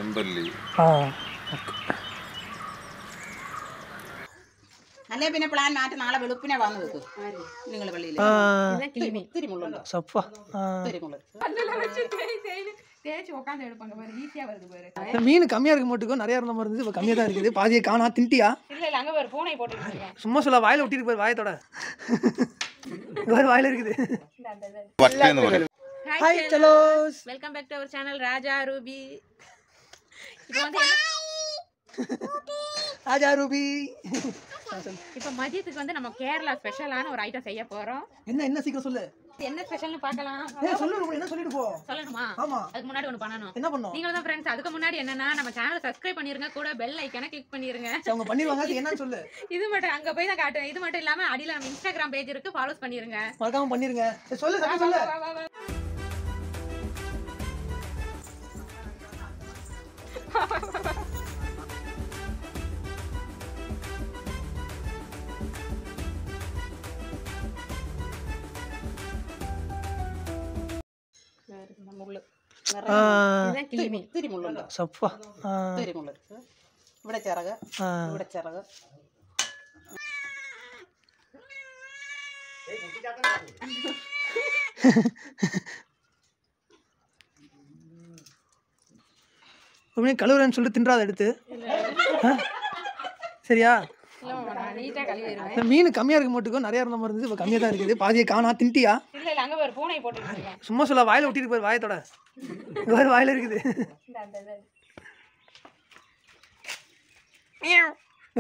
ചെമ്പല്ലി. അല്ലേ പിന്നെ പ്ലാൻ മാറ്റി നാളെ വെളുപ്പിനെ വന്ന് വെക്കും നിങ്ങൾ പള്ളിയിൽ. ഒത്തിരി മുള്ളുണ്ട്. மீன் கம்மியா இருக்க மாட்டுக்கும், நிறைய இருந்த மாதிரி இருந்துச்சு. இப்போ கம்மியாக தான் இருக்குது. பாதியை காணா தின்ட்டியா? சும்மா சொல்ல வாயில ஒட்டிட்டு போய் வாயத்தோட வாயில இருக்குது. ஹாய் चलो welcome back to our channel Raja Ruby. இப்போ வந்து ராஜா ரூபி இப்போ மதியத்துக்கு வந்து நம்ம கேரளா ஸ்பெஷலான ஒரு ஐட்டம் செய்ய போறோம். என்ன சீக்கிரம் சொல்லு. என்ன ஸ்பெஷல்னு பார்க்கலாம். சொல்லு, என்ன சொல்லிட்டு போ. சொல்லணுமா? ஆமா. அதுக்கு முன்னாடி ஒன்னு பண்ணனும். என்ன பண்ணனும்? நீங்க தான் फ्रेंड्स. அதுக்கு முன்னாடி என்னன்னா நம்ம சேனலை சப்ஸ்கிரைப் பண்ணிருங்க, கூட பெல் ஐகானை கிளிக் பண்ணிருங்க. அவங்க பண்ணிடுவாங்க. அது என்னன்னு சொல்லு. இது மட்டும் அங்க போய் தான் காட்டுவேன். இது மட்டும் இல்லாம அடியில நம்ம இன்ஸ்டாகிராம் பேஜ் இருக்கு, ஃபாலோஸ் பண்ணிருங்க. மறக்காம பண்ணிருங்க. சொல்லு சொல்லு. മുള്ള് ഒത്തിരി മുള്ളുണ്ട്. ഒത്തിരി മുള്ള്. ഇവിടെ ചിറക്, ഇവിടെ ചിറക്. கழுவுறேன்னு சொல்லிட்டு தின்றாத எடுத்து. சரியா? மீன் கம்மியா இருக்க மாட்டுக்கும், நிறைய இருந்த மாதிரி இருந்துச்சு. இப்போ கம்மியாக தான் இருக்குது. பாதியை காணா தின்ட்டியா? சும்மா சொல்ல வாயில ஒட்டிட்டு போய் வாயத்தோட வாயில இருக்குது.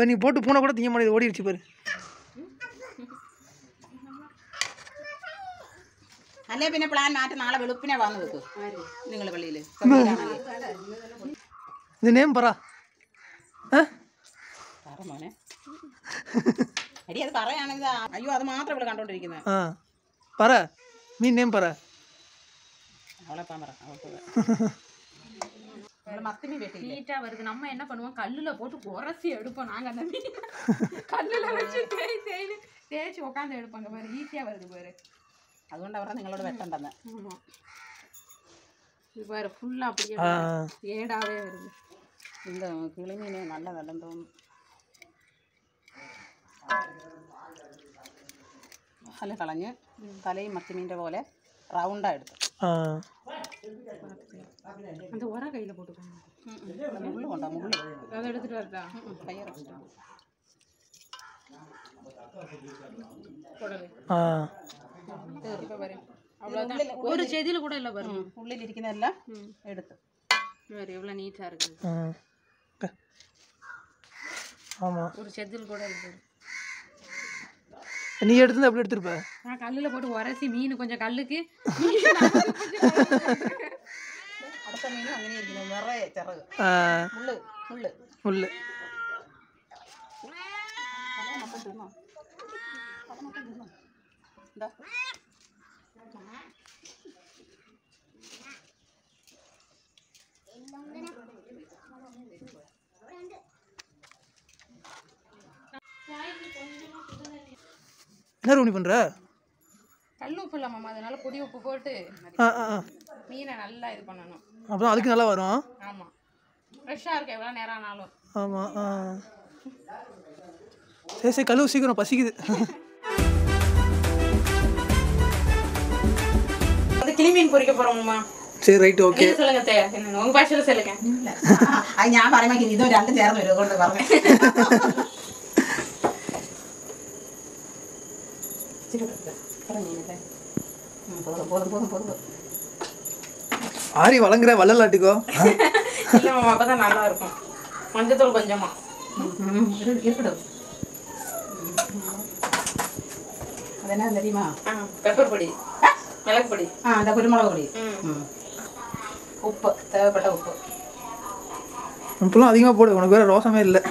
நீ போட்டு பூனை கூட திங்க மாட்டேது, ஓடிடுச்சு பாரு. അല്ലേ പിന്നെ പ്ലാൻ മാറ്റി നാളെ വെളുപ്പിനെ വന്ന് വെക്കും നിങ്ങൾ പള്ളിയിൽ. ഇത് നേം പറ മോനെ. അടി അത് പറയാണെങ്കിൽ അയ്യോ അത് മാത്രം ഇവിടെ കണ്ടോണ്ടിരിക്കുന്നത്. പറ மீன் நேம் பர. அவளைப்பான் பர. மத்திமி வெட்டி நீட்டா வருது. நம்ம என்ன பண்ணுவோம், கல்லுல போட்டு உரசி எடுப்போம். நாங்க அந்த மீன் கல்லுல வச்சு தேய்ச்சி உட்காந்து எடுப்பாங்க பாரு. ஈஸியா வருது பாரு. അതുകൊണ്ട് അവരെ നിങ്ങളോട് വെട്ടണ്ടെന്ന്. இது பாரு ஃபுல்லா அப்படியே ஏடாவே வருது. இந்த கிளிமீன் நல்ல நல்லன்னு തോന്നുന്നു. തല കളഞ്ഞ് തലയും മത്തിമീൻ്റെ പോലെ റൗണ്ടാണ് എടുത്ത് அந்த உர கையில் போட்டுக்கோங்க. മുള്ളു കൊണ്ടോ? മുള്ളു அதை எடுத்துட்டு வரட்டா? കയ്യിറച്ചിട്ട് ஒரு செதியில கூட இல்லை பாரு. ഉള്ളിലിരിക്കുന്നതെല്ലാം എടുത്ത് வேறு எவ்வளோ நீட்டாக இருக்குது. ஆமாம், ஒரு செதில் கூட இருக்குது. நீ எடுத்து எப்படி எடுத்துருப்ப? நான் கல்லில் போட்டு உரசி மீன் கொஞ்சம் கல்லுக்கு. അടുത്ത മീനും അങ്ങനെ ഇരിക്കുന്നു. നിറയെ ചിറക്, മുള്ള് മുള്ള് മുള്ള്. എന്താ என்ன ரூனி பண்ற? கல் உப்பு இல்லாம அதனால பொடி உப்பு போட்டு மீனை நல்லா இது பண்ணணும். அப்பதான் அதுக்கு நல்லா வரும். ஆமா, ஃப்ரெஷ்ஷாக இருக்கு எவ்வளோ நேரம் ஆனாலும். ஆமாம். சரி சரி, கழுவு சீக்கிரம், பசிக்குது. அது கிளிமீன் பொரிக்க போறோம்மா. சரி ரைட், ஓகே. சொல்லுங்க தே, உங்க பாஷையில் சொல்லுங்க. അത് ഞാൻ പറയുമ്പോൾ ഇതും രണ്ടും ചേർന്ന് വരും കൊണ്ട് പറഞ്ഞു. ஆரி வளங்குற வள்ளலாட்டுக்கோ. இல்லை மாமா, அப்போ தான் நல்லா இருக்கும். மஞ்சத்தூள் கொஞ்சமா இருக்கட்டும். அது என்ன தெரியுமா? பெப்பர் பொடி, மிளகு பொடி, அந்த குருமிளகு பொடி, உப்பு, தேவைப்பட்ட உப்பு. இப்பெல்லாம் அதிகமாக போடு, உனக்கு வேற ரோசமே இல்லை.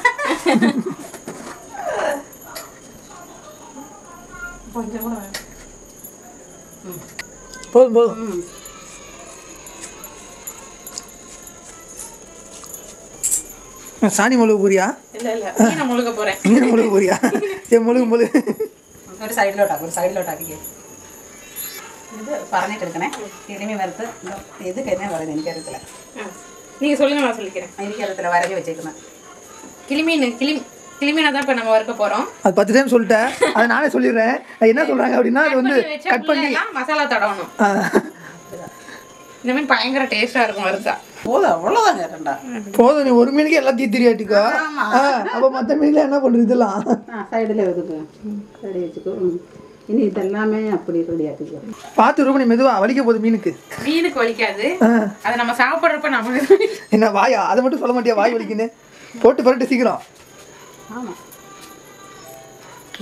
கொஞ்சம் போதும் போதும். சாணி முழுக போறியா? இல்லை இல்லை, மீனை முழுக போகிறேன். மீனை முழுக போறியா? சரி മുളക് ഒരു സൈഡിലോട്ടാക്കി ഇത് പറഞ്ഞിട്ടെടുക്കണേ. കിളിമീൻ വറുത്ത് ഇത് കഴിഞ്ഞാൽ പറയുന്നത് എനിക്കറിയത്തില്ല. நீங்க சொல்லுங்க, நான் சொல்லிக்கிறேன். இருக்கிறதுல வரைஞ்சி வச்சுக்கணும். கிளிமீனை தான் இப்போ நம்ம வறுக்க போறோம். அது 10 டைம் சொல்லிட்டேன், அதை நானே சொல்லிடுறேன். என்ன சொல்றாங்க அப்படின்னா அது வந்து கட் பண்ணி மசாலா தடவணும். இந்த மீன் பயங்கர டேஸ்டா இருக்கும் வறுத்தா. போதும், அவ்வளோதாங்க. ரெண்டா போதும், நீ ஒரு மீனுக்கு எல்லாத்தையும் தெரியாட்டிக்கோ. அப்போ மற்ற மீன்ல என்ன பண்ணுறது இதெல்லாம்? சைடில் வச்சுக்கோ, ரெடி வச்சுக்கோ. இனி இதெல்லாமே அப்படி ரெடி ஆக்கிக்கோ. பார்த்து ரூபா, நீ மெதுவா வலிக்க போகுது மீனுக்கு. மீனுக்கு வலிக்காது, அதை நம்ம சாப்பிட்றப்ப நம்ம என்ன வாயா அதை மட்டும் சொல்ல மாட்டியா? வாய் வலிக்குன்னு போட்டு பரட்டு சீக்கிரம். ஆமாம்,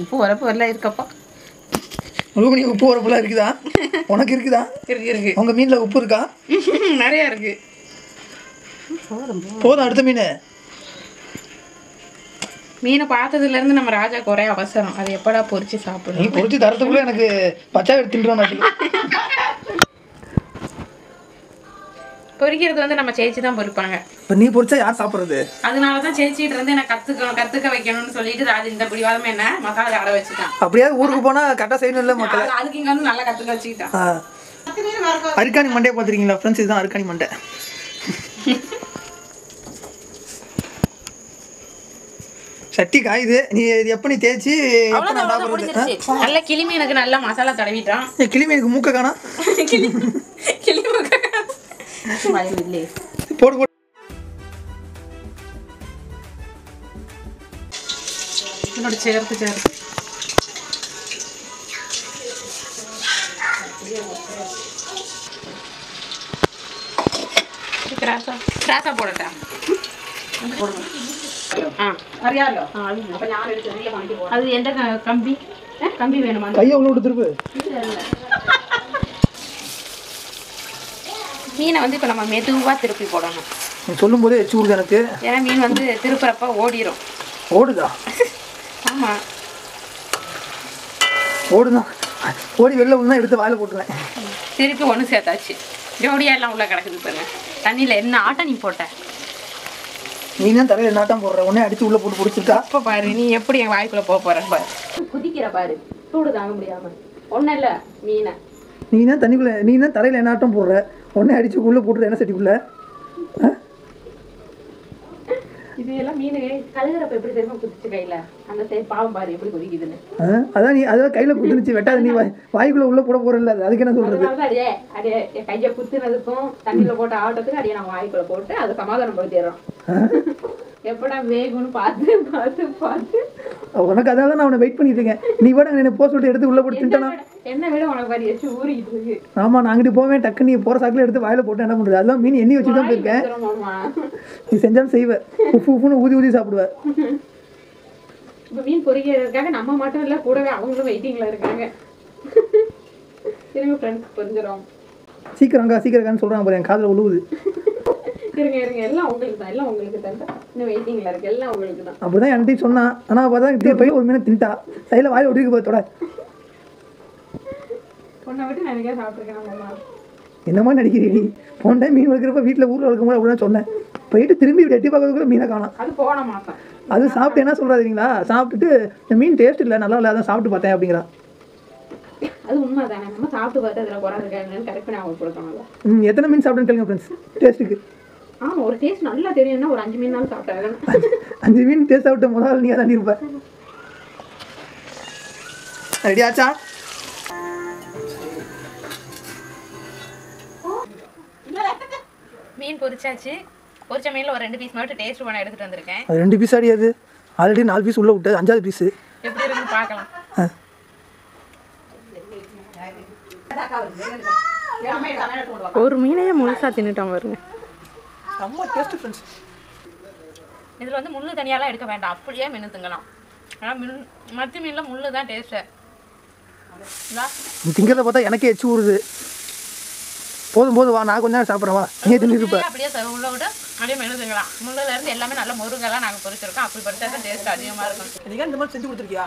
உப்பு வரப்பு எல்லாம் இருக்கப்பா. ரூபணி உப்பு வரப்புலாம் இருக்குதா? உனக்கு இருக்குதா? இருக்கு. உங்க மீன்ல உப்பு இருக்கா? நிறைய இருக்கு. போதும், அடுத்த மீனை பார்த்ததுல இருந்து நம்ம ராஜா ஒரே அவசரம், அதை எப்படா பொரிச்சு சாப்பிடணும். நீ பொரிச்சு தரத்துக்குள்ள எனக்கு பச்சா எடுத்து தின்றான். பொரிக்கிறது வந்து நம்ம சேச்சி தான் பொரிப்பாங்க. இப்போ நீ பொரிச்சா யார் சாப்பிட்றது? அதனாலதான் சேச்சிட்டு இருந்து எனக்கு கத்துக்க வைக்கணும்னு சொல்லிட்டு ராஜா இந்த பிடிவாதம் என்ன மசாலா அடை வச்சுட்டான். அப்படியாவது ஊருக்கு போனா கரெக்டாக செய்யணும் இல்லை மக்களை? அதுக்கு இங்க வந்து நல்லா கத்துக்க வச்சுக்கிட்டான். அரிக்காணி மண்டையை பார்த்துருக்கீங்களா ஃப்ரெண்ட்ஸ்? இதுதான் அரிக்காணி மண்டை. சட்டி காயுது. நீ இது எப்போ நீ தேய்ச்சி நல்ல கிளிமீ எனக்கு நல்லா மசாலா தடவிட்டான். கிளிமீ எனக்கு மூக்க காணா. போடு போடு. சேர்த்து கிராஸா போடட்டா? அது எந்த கம்பி வேணுமா? கையை உள்ள விட்டு திருப்பு. மீனை வந்து இப்போ நம்ம மெதுவாக திருப்பி போடணும். சொல்லும் போதே எச்சு விடுது எனக்கு. ஏன்னா மீன் வந்து திருப்புறப்ப ஓடிடும். ஓடுதா? ஆமாம், ஓடுதான். ஓடி வெளில விழுந்தா எடுத்து வாயில போட்டுருவேன். திருப்பி ஒன்று சேர்த்தாச்சு. ஜோடியா எல்லாம் உள்ள கிடக்குது பாருங்க. தண்ணியில் என்ன ஆட்டம் நீ போட்ட? நீ தான் தலையில் நாட்டம் போடுற, உடனே அடிச்சு உள்ள போட்டு பிடிச்சிட்டா. அப்போ பாரு நீ எப்படி என் வாய்க்குள்ள போக போற பாரு. குதிக்கிற பாரு, சூடு தாங்க முடியாம. ஒன்றும் இல்லை மீனை நீ தான் தண்ணிக்குள்ள, நீ தான் தலையில் என்ன ஆட்டம் போடுற, உடனே அடிச்சு உள்ள போட்டுற என்ன சட்டிக்குள்ள. இது எல்லாம் மீன் கழுகுறப்ப எப்படி தெரியுமா குதிச்சு கையில அந்த சைடு பாவம் பாரு எப்படி குதிக்குதுன்னு. அதான் நீ அதான் கையில குத்துனுச்சு, வெட்டாத நீ வாய்க்குள்ள உள்ள போட போறல, அதுக்கு என்ன சொல்றது? அடியே அடியே கையை குத்துனதுக்கும் தண்ணியில போட்டு ஆட்டத்துக்கு அடியே நான் வாய்க்குள்ள போட்டு அதை சமாதானம் படுத்திடுறோம். எப்படா வேகும்னு பார்த்து பார்த்து பார்த்து உனக்கு அதனால நான் அவனை வெயிட் பண்ணிட்டு இருக்கேன். நீ கூட என்ன போக சொல்லிட்டு எடுத்து உள்ள போட்டு தின்ட்டானா? என்ன விட உனக்கு பாரு எச்சு ஊறிக்கிட்டு இருக்கு. ஆமா, நான் அங்கிட்டு போவேன், டக்கு நீ போற சாக்கில எடுத்து வாயில போட்டு என்ன பண்றது? அதெல்லாம் மீன் எண்ணி வச்சு தான் போயிருக்கேன். நீ செஞ்சாலும் செய்வேன், உப்பு உப்புன்னு ஊதி ஊதி சாப்பிடுவேன். இப்போ மீன் பொரிக்கிறதுக்காக நம்ம மட்டும் இல்லை, கூடவே அவங்களும் வெயிட்டிங்ல இருக்காங்க. திரும்பி ஃப்ரெண்ட்ஸ் புரிஞ்சிடும். சீக்கிரம்கான்னு சொல்றாங்க பாரு, என் காதுல உழுவுது. இருங்க எல்லாம் உங்களுக்கு தான், எல்லாம் உங்களுக்கு தான். இன்னும் வெயிட்டிங்ல இருக்கு, எல்லாம் உங்களுக்கு தான். அப்படிதான் என்கிட்ட சொன்னான். ஆனா பார்த்தா போய் ஒரு மீனை தின்ட்டா, சைடில் வாயில் ஒட்டிக்கு போத்தோட. பொண்ணை விட்டு நான் எனக்கே சாப்பிட்டுருக்கேன். என்னமா நடிக்கிறீ நீ? போன டைம் மீன் வளர்க்குறப்ப வீட்டில் ஊரில் வளர்க்கும் போது அப்படிதான் சொன்னேன். போயிட்டு திரும்பி எட்டி பார்க்கறதுக்குள்ள மீனை காணோம். அது போன மாட்டேன். அது சாப்பிட்டு என்ன சொல்றாதீங்களா? சாப்பிட்டுட்டு இந்த மீன் டேஸ்ட் இல்லை, நல்லா இல்லை, அதான் சாப்பிட்டு பார்த்தேன் அப்படிங்கிறா. அது உண்மை தானே, நம்ம சாப்பிட்டு பார்த்து அதில் குறை இருக்காங்கன்னு கரெக்ட் பண்ணி அவங்க கொடுக்கணும். எத்தனை மீன் சாப்பிட்டுன்னு கேளுங்க ஃப்ரெண்ட்ஸ், டேஸ்ட்டுக்கு. ஆமாம், ஒரு டேஸ்ட் நல்லா தெரியும்னா ஒரு 5 மீன் நாள் சாப்பிட்டாங்க. 5 மீன் டேஸ்ட் சாப்பிட்ட முதல்ல நீ தான் இருப்ப. ரெடி ஆச்சா? மீன் பொரிச்சாச்சு. பொரிச்ச மீனில் ஒரு 2 பீஸ் மட்டும் டேஸ்ட் பண்ண எடுத்துகிட்டு வந்திருக்கேன். அது 2 பீஸ் அடியாது, ஆல்ரெடி 4 பீஸ் உள்ள விட்டு 5வது பீஸு எப்படி இருக்குன்னு பார்க்கலாம். ஒரு மீனையே முழுசாக தின்னுட்டோம் பாருங்க. ரொம்ப டேஸ்ட் ஃப்ரெண்ட்ஸ். இதில் வந்து முள்ளு தனியாலாம் எடுக்க வேண்டாம், அப்படியே மீன் திங்கலாம். ஆனால் மத்தி மீனில் முள்ளு தான் டேஸ்ட்டு. நீ திங்கிறத பார்த்தா எனக்கே எச்சு ஊறுது. போதும் வா, நான் கொஞ்ச நேரம் சாப்பிட்றேன், வா. நீ தின்னுருப்ப. அப்படியே உள்ள விட்டு அப்படியே மீன் திங்கலாம். முள்ளுல இருந்து எல்லாமே நல்ல முருகெல்லாம் நாங்கள் பொரிச்சிருக்கோம். அப்படி பொரிச்சா தான் டேஸ்ட் அதிகமாக இருக்கும். நீங்கள் இந்த மாதிரி செஞ்சு கொடுத்துருக்கியா?